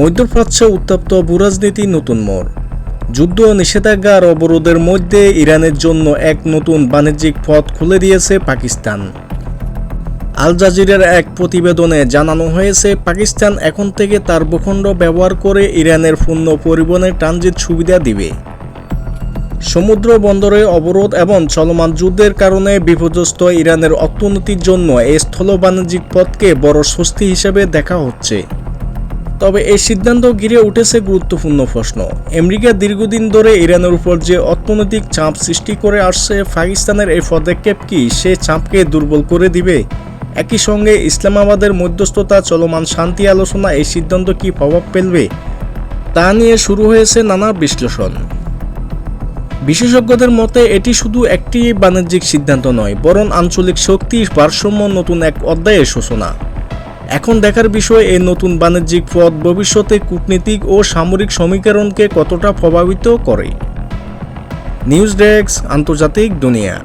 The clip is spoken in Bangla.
মধ্যপ্রাচ্যে উত্তপ্ত ভূরাজনীতি নতুন মোড়। যুদ্ধ, নিষেধাজ্ঞা আর অবরোধের মধ্যে ইরানের জন্য এক নতুন বাণিজ্যিক পথ খুলে দিয়েছে পাকিস্তান। আল জাজিরার এক প্রতিবেদনে জানানো হয়েছে, পাকিস্তান এখন থেকে তার ভূখণ্ড ব্যবহার করে ইরানের পণ্য পরিবহনের ট্রানজিট সুবিধা দিবে। সমুদ্র বন্দরে অবরোধ এবং চলমান যুদ্ধের কারণে বিপর্যস্ত ইরানের অর্থনীতির জন্য এই স্থল বাণিজ্যিক পথকে বড় স্বস্তি হিসেবে দেখা হচ্ছে। তবে এই সিদ্ধান্ত ঘিরে উঠেছে গুরুত্বপূর্ণ প্রশ্ন। আমেরিকা দীর্ঘদিন ধরে ইরানের উপর যে অর্থনৈতিক চাপ সৃষ্টি করে আসছে, পাকিস্তানের এই পদক্ষেপ কি সে চাপকে দুর্বল করে দিবে? একই সঙ্গে ইসলামাবাদের মধ্যস্থতা, চলমান শান্তি আলোচনা এই সিদ্ধান্ত কি প্রভাব ফেলবে তা নিয়ে শুরু হয়েছে নানা বিশ্লেষণ। বিশেষজ্ঞদের মতে এটি শুধু একটি বাণিজ্যিক সিদ্ধান্ত নয়, বরং আঞ্চলিক শক্তির ভারসাম্য নতুন এক অধ্যায়ের সূচনা। এখন দেখার বিষয়, এই নতুন বাণিজ্যিক পথ ভবিষ্যতে কূটনীতিক ও সামরিক সমীকরণকে কতটা প্রভাবিত করে। নিউজ ডেস্ক, আন্তর্জাতিক দুনিয়া।